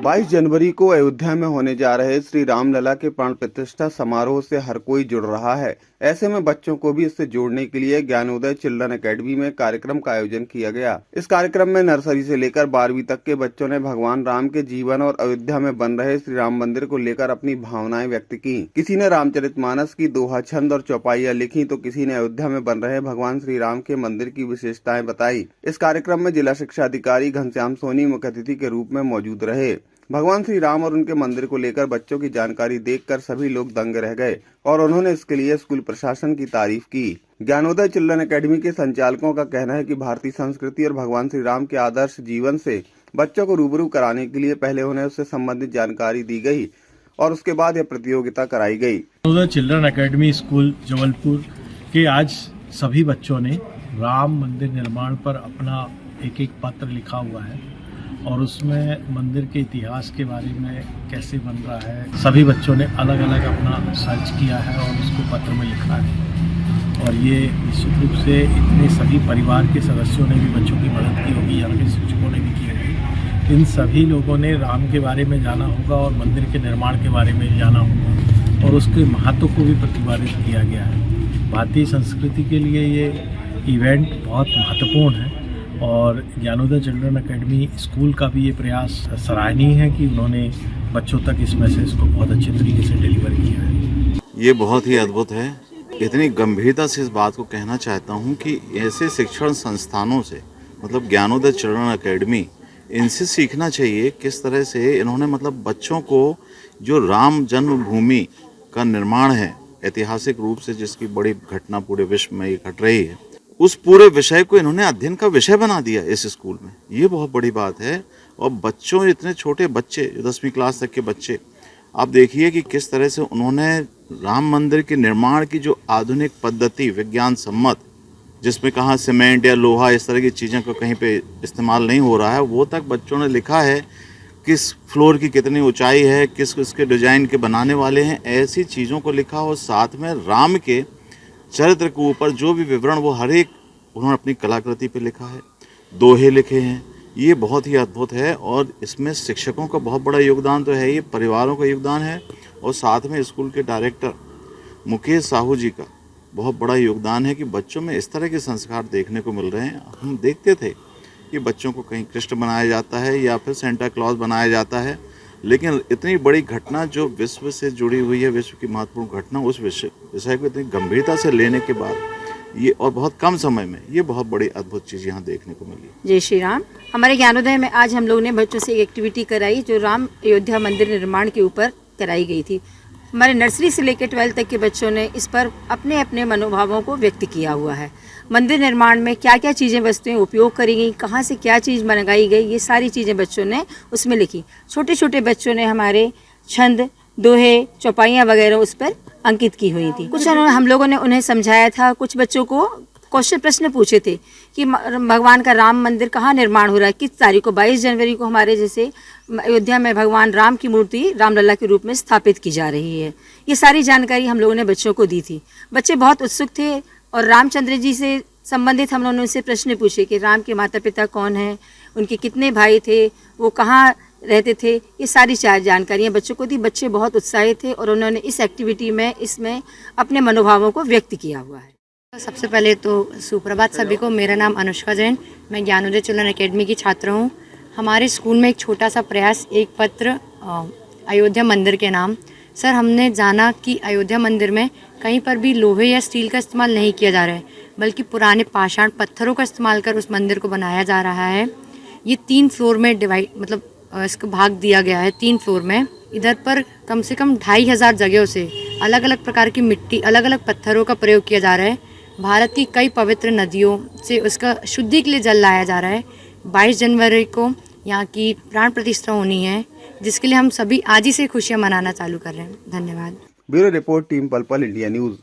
बाईस जनवरी को अयोध्या में होने जा रहे श्री रामलला के प्राण प्रतिष्ठा समारोह से हर कोई जुड़ रहा है। ऐसे में बच्चों को भी इससे जोड़ने के लिए ज्ञानोदय चिल्ड्रन एकेडमी में कार्यक्रम का आयोजन किया गया। इस कार्यक्रम में नर्सरी से लेकर 12वीं तक के बच्चों ने भगवान राम के जीवन और अयोध्या में बन रहे श्री राम मंदिर को लेकर अपनी भावनाएं व्यक्त की। किसी ने रामचरितमानस की दोहा, छंद और चौपाइयां लिखी तो किसी ने अयोध्या में बन रहे भगवान श्री राम के मंदिर की विशेषताएं बताई। इस कार्यक्रम में जिला शिक्षा अधिकारी घनश्याम सोनी मुख्य अतिथि के रूप में मौजूद रहे। भगवान श्री राम और उनके मंदिर को लेकर बच्चों की जानकारी देखकर सभी लोग दंग रह गए और उन्होंने इसके लिए स्कूल प्रशासन की तारीफ की। ज्ञानोदय चिल्ड्रन एकेडमी के संचालकों का कहना है कि भारतीय संस्कृति और भगवान श्री राम के आदर्श जीवन से बच्चों को रूबरू कराने के लिए पहले उन्हें उससे संबंधित जानकारी दी गई और उसके बाद यह प्रतियोगिता कराई गई। Gyanoday children academy school Jabalpur के आज सभी बच्चों ने राम मंदिर निर्माण पर अपना एक एक पत्र लिखा हुआ है और उसमें मंदिर के इतिहास के बारे में कैसे बन रहा है सभी बच्चों ने अलग अलग अपना सर्च किया है और उसको पत्र में लिखा है। और ये निश्चित रूप से इतने सभी परिवार के सदस्यों ने भी बच्चों की मदद की होगी, यहाँ के शिक्षकों ने भी की होगी। इन सभी लोगों ने राम के बारे में जाना होगा और मंदिर के निर्माण के बारे में जाना होगा और उसके महत्व को भी प्रतिपादित किया गया है। भारतीय संस्कृति के लिए ये इवेंट बहुत महत्वपूर्ण है और ज्ञानोदय चिल्ड्रन एकेडमी स्कूल का भी ये प्रयास सराहनीय है कि उन्होंने बच्चों तक इस मैसेज को बहुत अच्छे तरीके से डिलीवर किया है। ये बहुत ही अद्भुत है। इतनी गंभीरता से इस बात को कहना चाहता हूँ कि ऐसे शिक्षण संस्थानों से मतलब ज्ञानोदय चिल्ड्रन एकेडमी इनसे सीखना चाहिए किस तरह से इन्होंने मतलब बच्चों को जो राम जन्मभूमि का निर्माण है ऐतिहासिक रूप से जिसकी बड़ी घटना पूरे विश्व में ये घट रही है उस पूरे विषय को इन्होंने अध्ययन का विषय बना दिया इस स्कूल में। ये बहुत बड़ी बात है। और बच्चों इतने छोटे बच्चे 10वीं क्लास तक के बच्चे आप देखिए कि किस तरह से उन्होंने राम मंदिर के निर्माण की जो आधुनिक पद्धति विज्ञान सम्मत जिसमें कहाँ सीमेंट या लोहा इस तरह की चीज़ों को कहीं पे इस्तेमाल नहीं हो रहा है वो तक बच्चों ने लिखा है। किस फ्लोर की कितनी ऊंचाई है, किस उसके डिजाइन के बनाने वाले हैं, ऐसी चीज़ों को लिखा और साथ में राम के चरित्र के ऊपर जो भी विवरण वो हर एक उन्होंने अपनी कलाकृति पे लिखा है। दोहे लिखे हैं। ये बहुत ही अद्भुत है और इसमें शिक्षकों का बहुत बड़ा योगदान तो है ही, परिवारों का योगदान है और साथ में स्कूल के डायरेक्टर मुकेश साहू जी का बहुत बड़ा योगदान है कि बच्चों में इस तरह के संस्कार देखने को मिल रहे हैं। हम देखते थे कि बच्चों को कहीं कृष्ण बनाया जाता है या फिर सेंटा क्लॉज बनाया जाता है, लेकिन इतनी बड़ी घटना जो विश्व से जुड़ी हुई है, विश्व की महत्वपूर्ण घटना, उस विषय को इतनी गंभीरता से लेने के बाद ये और बहुत कम समय में ये बहुत बड़ी अद्भुत चीज़ यहाँ देखने को मिली। जय श्री राम। हमारे ज्ञानोदय में आज हम लोगों ने बच्चों से एक एक्टिविटी कराई जो राम अयोध्या मंदिर निर्माण के ऊपर कराई गई थी। हमारे नर्सरी से लेकर 12th तक के बच्चों ने इस पर अपने अपने मनोभावों को व्यक्त किया हुआ है। मंदिर निर्माण में क्या क्या चीज़ें वस्तुएं उपयोग करी गई, कहाँ से क्या चीज़ मंगाई गई, ये सारी चीज़ें बच्चों ने उसमें लिखी। छोटे छोटे बच्चों ने हमारे छंद, दोहे, चौपाइयाँ वगैरह उस पर अंकित की हुई थी। कुछ हम लोगों ने उन्हें समझाया था। कुछ बच्चों को क्वेश्चन प्रश्न पूछे थे कि भगवान का राम मंदिर कहाँ निर्माण हो रहा है, किस तारीख को। 22 जनवरी को हमारे जैसे अयोध्या में भगवान राम की मूर्ति रामलला के रूप में स्थापित की जा रही है। ये सारी जानकारी हम लोगों ने बच्चों को दी थी। बच्चे बहुत उत्सुक थे और रामचंद्र जी से संबंधित हम लोगों ने उनसे प्रश्न पूछे कि राम के माता पिता कौन हैं, उनके कितने भाई थे, वो कहाँ रहते थे। ये सारी जानकारियाँ बच्चों को दी। बच्चे बहुत उत्साहित थे और उन्होंने इस एक्टिविटी में इसमें अपने मनोभावों को व्यक्त किया हुआ है। सबसे पहले तो सुप्रभात सभी को। मेरा नाम अनुष्का जैन, मैं ज्ञानोदय चिल्ड्रन एकेडमी की छात्र हूँ। हमारे स्कूल में एक छोटा सा प्रयास, एक पत्र अयोध्या मंदिर के नाम। सर, हमने जाना कि अयोध्या मंदिर में कहीं पर भी लोहे या स्टील का इस्तेमाल नहीं किया जा रहा है, बल्कि पुराने पाषाण पत्थरों का इस्तेमाल कर उस मंदिर को बनाया जा रहा है। ये 3 फ्लोर में डिवाइड मतलब इसको भाग दिया गया है 3 फ्लोर में। इधर पर कम से कम 2500 जगहों से अलग अलग प्रकार की मिट्टी, अलग अलग पत्थरों का प्रयोग किया जा रहा है। भारत की कई पवित्र नदियों से उसका शुद्धि के लिए जल लाया जा रहा है। 22 जनवरी को यहाँ की प्राण प्रतिष्ठा होनी है, जिसके लिए हम सभी आज ही से खुशियाँ मनाना चालू कर रहे हैं। धन्यवाद। ब्यूरो रिपोर्ट, टीम पल पल इंडिया न्यूज।